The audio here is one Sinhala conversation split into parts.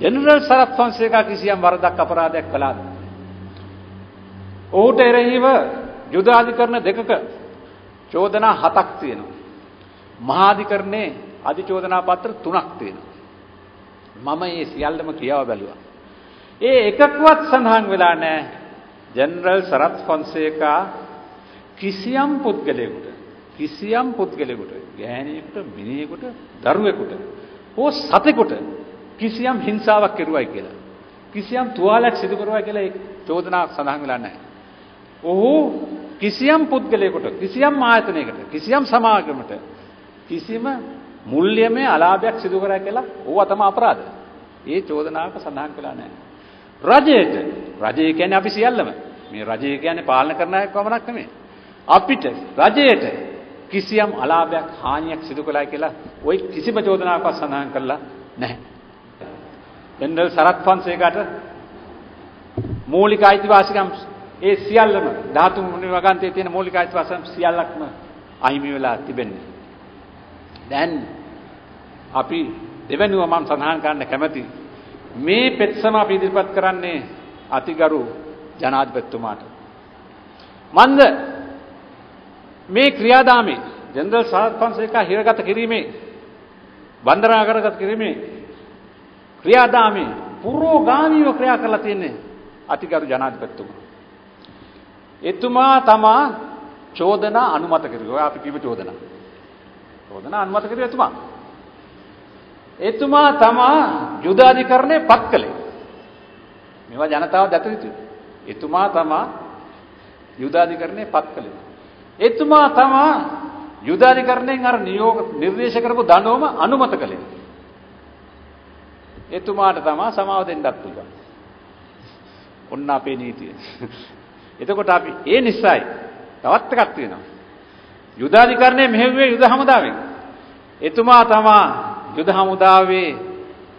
ජෙනරල් සරත් ෆොන්සේකා කිසියම් වරදක් අපරාධයක් කළාද? ඔහුට එරෙහිව යුද අධිකරණ දෙකක චෝදනා 7ක් තියෙනවා. මහා අධිකරණේ අධිචෝදනා පත්‍ර 3ක් තියෙනවා. මම මේ සියල්ලම කියව බැලුවා. ඒ එකක්වත් සඳහන් වෙලා නැහැ ජෙනරල් සරත් ෆොන්සේකා කිසියම් පුද්ගලයෙකුට ගෑණියෙකුට මිනිහෙකුට දරුවෙකුට හෝ සතෙකුට කිසියම් හිංසාවක් කෙරුවයි කියලා කිසියම් තුවාලයක් සිදු කරුවයි කියලා ඒ චෝදනාවක් සඳහන් වෙලා නැහැ. ඔහු කිසියම් පුද්ගලයෙකුට කිසියම් ආයතනයකට කිසියම් සමාගමකට කිසිම මුල්‍යමය අලාභයක් සිදු කරා කියලා ඕවා තමයි අපරාධ. ඒ චෝදනාවක සඳහන් වෙලා නැහැ. රජය කියන්නේ අපි සියල්ලම. මේ රජය කියන්නේ පාලන කරන අය පමණක් නෙමෙයි. අපිට රජයට කිසියම් අලාභයක් හානියක් සිදු කළා කියලා ওই කිසිම චෝදනාවක් සඳහන් කරලා නැහැ. ජෙනරල් සරත් ෆොන්සේකාට මූලික අයිතිවාසිකම් ඒ සියල්ලම 13 වෙනි වගන්තියේ තියෙන මූලික අයිතිවාසිකම් සියල්ලක්ම අහිමි වෙලා තිබෙන්නේ. දැන් අපි දෙවෙනුව මම සඳහන් කරන්න කැමති මේ පෙත්සම අපි ඉදිරිපත් කරන්නේ අතිගරු ජනාධිපතිතුමාට. මන්ද මේ ක්‍රියාදාමයේ ජෙනරල් සරත් ෆොන්සේකා හිරගත කිරීමේ බන්ධනාගතගත කිරීමේ ක්‍රියාදාමයේ පුරෝගාමීව ක්‍රියා කරලා තියෙන්නේ අතිගරු ජනාධිපතිතුමා. එතුමා තමා චෝදනා අනුමත කරුවා. අපි කිව්ව චෝදනා අනුමත කරුවේ එතුමා. එතුමා තමා යුද අධිකරණය පත් කළේ. මේවා ජනතාව දැක යුතුයි. එතුමා තමා යුද අධිකරණය පත් කළේ. එතුමා තමා යුද අධිකරණයෙන් අර නිර්දේශ කරපු දඬුවම අනුමත කළේ. එතුමාට තමා සමාව දෙන්නත් පුළුවන්. ඔන්න අපේ නීතිය. එතකොට අපි ඒ නිසායි තවත් එකක් තියෙනවා. යුද අධිකරණය මෙහෙව්වේ යුද හමුදාවෙන්. එතුමා තමා යුද හමුදාවේ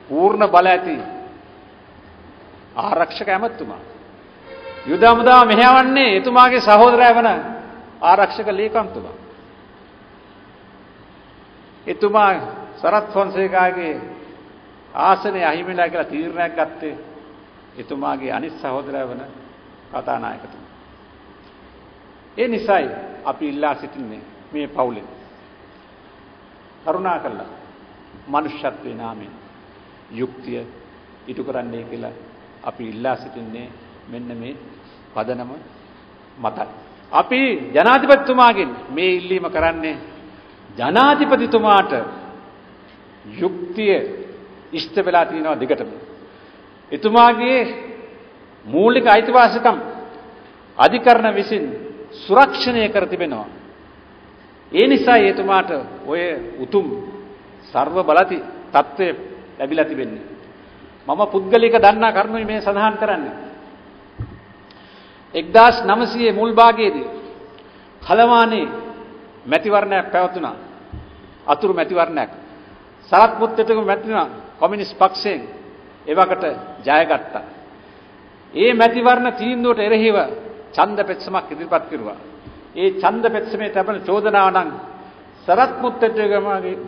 පූර්ණ බල ඇති ආරක්ෂක ඇමතුමා. යුද හමුදාව මෙහෙවන්නේ එතුමාගේ සහෝදරයා වන ආරක්ෂක ලේකම්තුමා. එතුමා සරත් ෆොන්සේකාගේ ආසනය අහිමිලා කියලා තීරණයක් ගත්තේ එතුමාගේ අනිත් සහෝදරයා වන කතානායකතුමා. ඒ නිසායි අපි ඉල්ලා සිටින්නේ මේ පවුලෙන් කරුණා කළා මනුෂ්‍යත්වයේ නාමයෙන් යුක්තිය ඉටු කරන්නයි කියලා අපි ඉල්ලා සිටින්නේ මෙන්න මේ පදනම මතයි. අපි ජනාධිපතිතුමාගෙන් මේ ඉල්ලීම කරන්නේ ජනාධිපතිතුමාට යුක්තිය ඉෂ්ට වෙලා තියෙනවා දිගටම. එතුමාගේ මූලික අයිතිවාසිකම් අධිකරණ විසින් සුරක්ෂණය කර තිබෙනවා. ඒ නිසා එතුමාට ඔය උතුම් සර්ව බලති තත්ත්වය ලැබිලා තිබෙන්නේ. මම පුද්ගලික දන්නා කරුණුයි මේ සඳහන් කරන්නේ. 1900 මුල් භාගයේදී කලවානේ මැතිවරණයක් පැවතුණා. අතුරු මැතිවරණයක්. සරත් මුත්තේටම මැතිවරණ කොමියුනිස්ට් පක්ෂයෙන් එවකට ජයගත්තා. ඒ මැතිවරණ තීන්දුවට එරෙහිව ඡන්ද පෙත්සමක් ඉදිරිපත් කරුවා. ඒ ඡන්ද පෙත්සමේ තිබෙන චෝදනාව නම් සරත් මුත්තේටගේ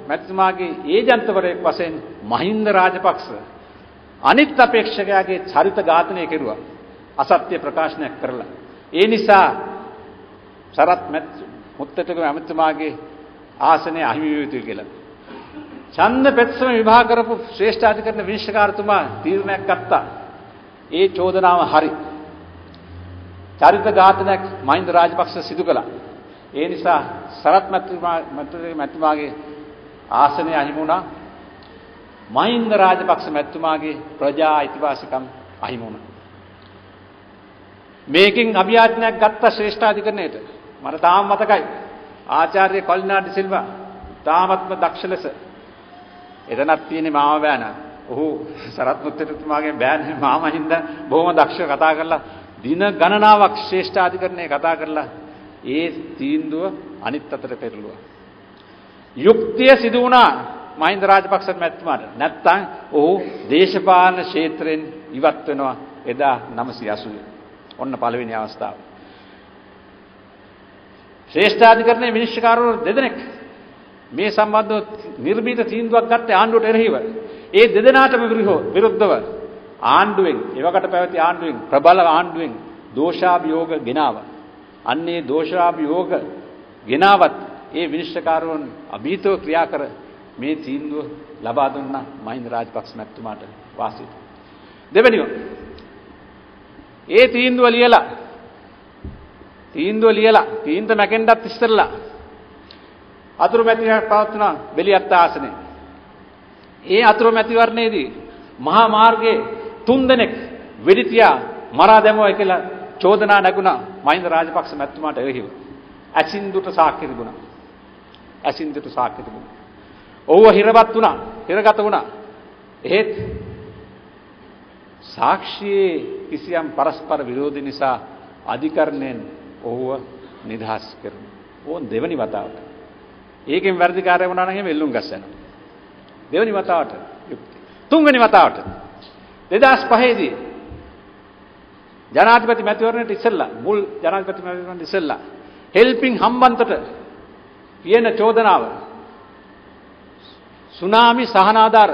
මැතිතුමාගේ ඒජන්තවරයෙක් වශයෙන් මහින්ද රාජපක්ෂ අනිත් අපේක්ෂකයාගේ චරිත ඝාතනය කෙරුවා. අසත්‍ය ප්‍රකාශනයක් කරලා. ඒ නිසා සරත් මුත්තේටගේ මැතිතුමාගේ ආසනය අහිමි විය යුතුයි කියලා ඡන්ද පෙත්සම විභාග කරපු ශ්‍රේෂ්ඨ අධිකරණ විනිශ්චයකාරතුමා තීරණයක් ගත්තා. ඒ චෝදනාව හරි. චරිත ඝාතනයක් මහින්ද රාජපක්ෂ සිදු කළා. ඒ නිසා සරත් මැතිතුමාගේ ආසනය අහිමි වුණා. මහින්ද රාජපක්ෂ මැතිතුමාගේ ප්‍රජා අයිතිවාසිකම් අහිමි වුණා. මේකෙන් අභියාචනයක් ගත්ත ශ්‍රේෂ්ඨ අධිකරණයට මට තාම මතකයි. ආචාර්ය කොලිනාඩි සිල්වා තාමත්ම දක්ෂ ලෙස එතනක් තියෙන මාම බෑන. ඔහු සරත් මුත්තේටතුමාගේ බෑන මාම හින්දා බොහොම දක්ෂව කතා කරලා දින ගණනාවක් ශ්‍රේෂ්ඨ අධිකරණයේ කතා කරලා ඒ තීන්දුව අනිත් අතට පෙරළුවා. යුක්තිය සිදු වුණා මහින්ද රාජපක්ෂ මැතිතුමාට. නැත්තම් ඔහු දේශපාලන ක්ෂේත්‍රයෙන් ඉවත් වෙනවා 1980. ඔන්න පළවෙනි අවස්ථාව. ශ්‍රේෂ්ඨ අධිකරණයේ විනිශ්චයකාරවරු දෙදෙනෙක් මේ සම්බන්ධව නිර්භීත තීන්දුවක් ගත්තේ ආණ්ඩුවට එරෙහිව. ඒ දෙදෙනාටම විරුද්ධව ආණ්ඩුවෙන් එවකට පැවති ආණ්ඩුවෙන් ප්‍රබල ආණ්ඩුවෙන් දෝෂාභියෝග ගෙනාවා. අන්නේ දෝෂාභියෝග ගෙනාවත් ඒ විනිශ්චයකාරවරුන් අභීතව ක්‍රියා කර මේ තීන්දුව ලබා දුන්නා මහින්ද රාජපක්ෂ මැතිතුමාට වාසිය. දෙවෙනිව ඒ තීන්දුව ලියලා තීන්දුව මැකෙන්නත් ඉස්සෙල්ලා අතුරු මැතිවරණයක් පවත්වන බෙලියත් ආසනේ. ඒ අතුරු මැතිවරණයේදී මහා මාර්ගයේ 3 දෙනෙක් වෙඩිතියා මරා දැමුවා කියලා චෝදනා නැගුණා මහින්ද රාජපක්ෂ මැතිතුමාට එරෙහිව. ඇසින්දුට සාක්ෂි තිබුණා. ඔව්ව හිරගත වුණා. එහෙත් සාක්ෂියේ කිසියම් පරස්පර විරෝධ නිසා අධිකරණයෙන් ඔව්ව නිදහස් කරුණා. ඕන් දෙවනි වතාවට. ඒකෙන් වැඩිකාරය වුණා නම් එහෙම එල්ලුම් ගස්සනවා. දෙවනි වතාවට යුක්ති. තුන්වෙනි වතාවට 2005 දී ජනාධිපති මැතිවරණයට ඉස්සෙල්ලා මුල් ජනාධිපති මැතිවරණයට ඉස්සෙල්ලා හෙල්පින් හම්බන්තොට කියන චෝදනාව සුනාමි සහන ආධාර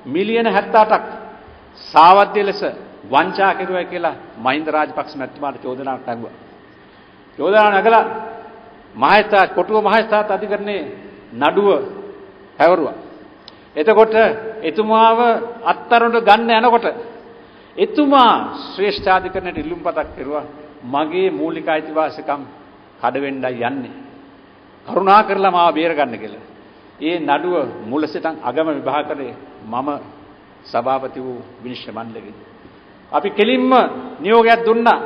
මිලියන 78ක් සාවද්‍ය ලෙස වංචා කෙරුවා කියලා මහින්ද රාජපක්ෂ මැතිතුමාට චෝදනාවක් නැගුවා. චෝදනාව නැගලා කොටුව මහේස්ත්‍රාත් අධිකරණයේ නඩුව පැවරුවා. එතකොට එතුමාව අත්තරට ගන්න යනකොට එතුමා ශ්‍රේෂ්ඨාධිකරණයට ඉල්ලුම්පතක් කෙරුවා මගේ මූලික අයිතිවාසිකම් කඩ වෙන්නයි යන්නේ. කරුණා කරලා මාව බේරගන්න කියලා. ඒ නඩුව මුල සිටන් අගම විභාගයේ මම සභාපති වූ විනිශ්චය මණ්ඩලයේ අපි කෙලින්ම නියෝගයක් දුන්නා.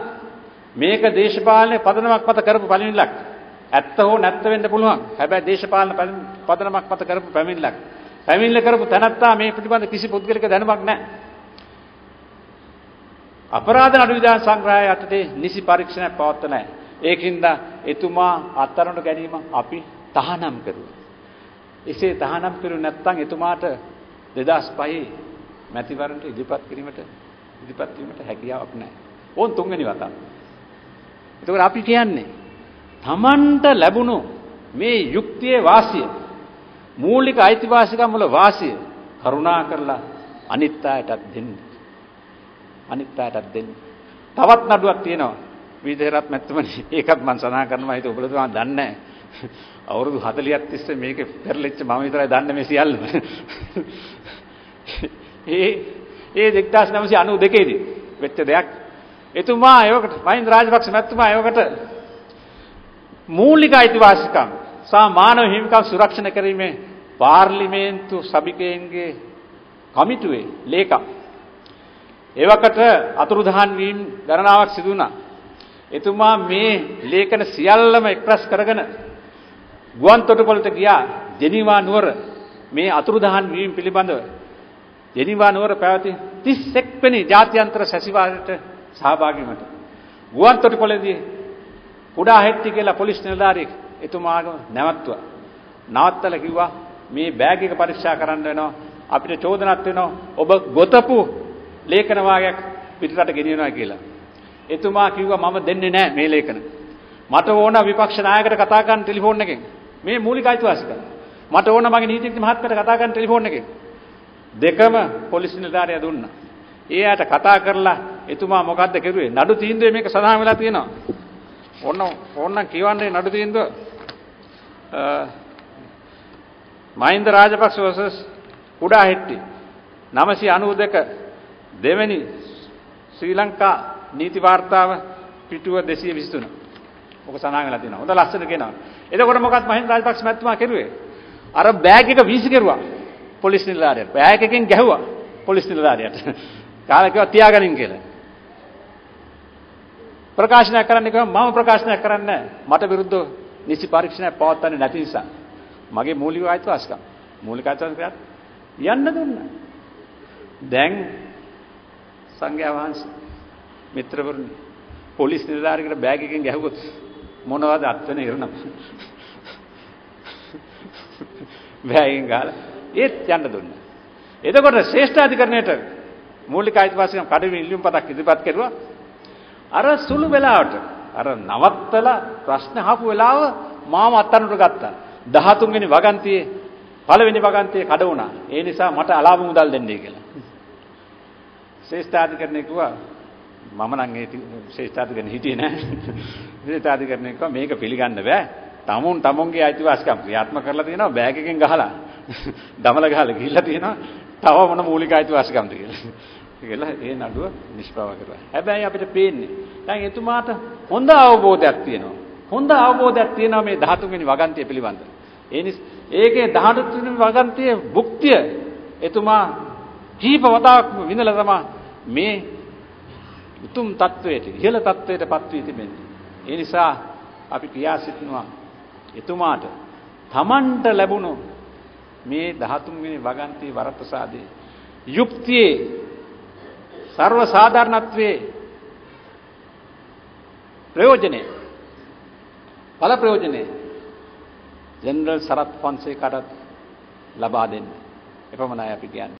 මේක දේශපාලනයේ පදනමක් මත කරපු පළවෙනිලක්. ඇත්ත හෝ නැත්ත වෙන්න පුළුවන්. හැබැයි දේශපාලන පදනමක් මත කරපු පැමිණිල්ලක්. පැමිණිල්ල කරපු තැනත්තා මේ පිටිබඳ කිසි පුද්ගලික දැනුමක් නැහැ. අපරාධ නඩු විධාන සංග්‍රහය යටතේ නිසි පරීක්ෂණයක් පවත්ව නැහැ. ඒකින්ද එතුමා අත්අඩංගුවට ගැනීම අපි තහනම් කරුවා. එසේ තහනම් කරුවේ නැත්නම් එතුමාට 2005 මැතිවරණට ඉදිරිපත් වීමට හැකියාවක් නැහැ. ඕන් තුන්වෙනි වතාව. ඒකෝර අපි කියන්නේ තමන්ට ලැබුණු මේ යුක්තියේ වාසිය මූලික අයිතිවාසිකම් වල වාසිය කරුණා කරලා අනිත් අයටත් දෙන්න. තවත් නඩුවක් තියෙනවා. විදේරත් මැතිතුමනි ඒකත් මම සඳහන් කරනවා හිත ඔබතුමා දන්නේ නැහැ. අවුරුදු 40ක් තිස්සේ මේකේ පෙරලිච්ච මම විතරයි දන්නේ මේ සියල්ලම. ඒ 1992 දී වෙච්ච දෙයක්. එතුමා ඒවකට මහින්ද රාජපක්ෂ මැතිතුමා ඒවකට මූලික අයිතිවාසිකම් සහ මානව හිමිකම් සුරක්ෂණය කිරීමේ පාර්ලිමේන්තු සභිකයන්ගේ කමිටුවේ ලේකම් ඒවකට අතුරුදහන් වීම ගණනාවක් සිදු වුණා. එතුමා මේ ලේඛන සියල්ලම එක්ස්ප්‍රස් කරගෙන ගුවන් තොටුපළට ගියා ජෙනීවා නුවර මේ අතුරුදහන් වීම පිළිබඳව ජෙනීවා නුවර පැවති 31 වෙනි ජාත්‍යන්තර සැසිවාරයට සහභාගී වුණා. ගුවන් තොටුපළේදී කුඩා හෙට්ටි කියලා පොලිස් නිලධාරියෙක් එතුමාව නැවතුවා. නවත්තලා කිව්වා මේ බෑග් එක පරීක්ෂා කරන්න වෙනවා. අපිට චෝදනාවක් වෙනවා. ඔබ ගොතපු ලේඛන වාගයක් පිටරට ගෙනියනවා කියලා. එතුමා කිව්වා මම දෙන්නේ නැහැ මේ ලේඛන. මට ඕන විපක්ෂ නායකට කතා කරන්න ටෙලිෆෝන් එකෙන්. මේ මූලික අයිතිවාසිකම්. මට ඕන මගේ නීතිඥ මහත්මයාට කතා කරන්න ටෙලිෆෝන් එකෙන්. දෙකම පොලිස් නිලධාරියා දුන්නා. ඒ ආට කතා කරලා එතුමා මොකද්ද කරුවේ? නඩු තීන්දුවේ මේක සඳහන් වෙලා තියෙනවා. ඕනනම් කියවන්නේ නඩු තීන්දුව. මහින්ද රාජපක්ෂ vs කුඩා හෙට්ටි 992 දෙවෙනි ශ්‍රී ලංකා නීති වාර්තාව පිටුව 223. ඔක සඳහන් වෙලා තියෙනවා. හොඳ ලස්සන කියනවා. එතකොට මොකක්ද මහින්ද රාජපක්ෂ මැතිතුමා කරුවේ? අර බෑග් එක වීසි කරුවා පොලිස් නිලධාරියට. බෑග් එකෙන් ගැහුවා පොලිස් නිලධාරියට. කාලා කිව්වා තියාගනින් කියලා. ප්‍රකාශනයක් කරන්න කිව්වා මම ප්‍රකාශනයක් කරන්නේ නැහැ. මට විරුද්ධව නිසි පරීක්ෂණයක් පවත්වන්නේ නැති නිසා. මගේ මූලික අයිතිවාසිකම් යන්න දුන්නා. දැන් සංඝයා වහන්සේ මිත්‍රවරුනි පොලිස් නිලධාරියෙකුට බෑග් එකෙන් ගැහුවොත් මොනවද අත් වෙන ඉරණම? බෑග් එකෙන් ගාලා ඒත් යන්න දුන්නා. එතකොට ශ්‍රේෂ්ඨාධිකරණයට මූලික අයිතිවාසිකම් කඩවීම ඉල්ලුම් පතක් ඉදිරිපත් කෙරුවා. අර සුළු වෙලාවට අර නවත්තලා ප්‍රශ්න අහපු වෙලාව මාව අත්අඩංගුවට ගත්තා. 13 වෙනි වගන්තියේ පළවෙනි වගන්තිය කඩ වුණා. ඒ නිසා මට අලාභ මුදල් දෙන්නයි කියලා. ශ්‍රේෂ්ඨාධිකරණය කිව්වා මම නම් ඒ ශ්‍රේෂ්ඨාධිකරණය හිටියේ නෑ. ශ්‍රේෂ්ඨාධිකරණය කිව්වා මේක පිළිගන්න බෑ. තමුන්ගේ අයිතිවාසිකම් ක්‍රියාත්මක කරලා තියෙනවා බෑග් එකෙන් ගහලා. දමල ගහලා ගිහිල්ලා තියෙනවා. තව මොන මූලික අයිතිවාසිකම්ද කියලා. කියලා ඒ නඩුව නිෂ්පාව කරලා. හැබැයි අපිට පේන්නේ දැන් එතුමාට හොඳ අවබෝධයක් තියෙනවා. හොඳ අවබෝධයක් තියෙනවා මේ 13 වෙනි වගන්තිය පිළිබඳ. ඒකේ 13 වෙනි වගන්තියේ භුක්තිය එතුමා කීප වතාවක් විඳලා තමයි මේ උතුම් තත්වයට ඉහළ තත්වයටපත් වී තිබෙන්නේ. ඒ නිසා අපි කියා සිටිනවා එතුමාට තමන්ට ලැබුණු මේ 13 වෙනි වගන්තියේ වරප්‍රසාදයේ යුක්තියේ सर्व साधारणत्वे प्रयोजने फल प्रयोजने जनरल शरद फोन्सेकाට ලබා දෙන්න. එපමණයි අපි කියන්නේ.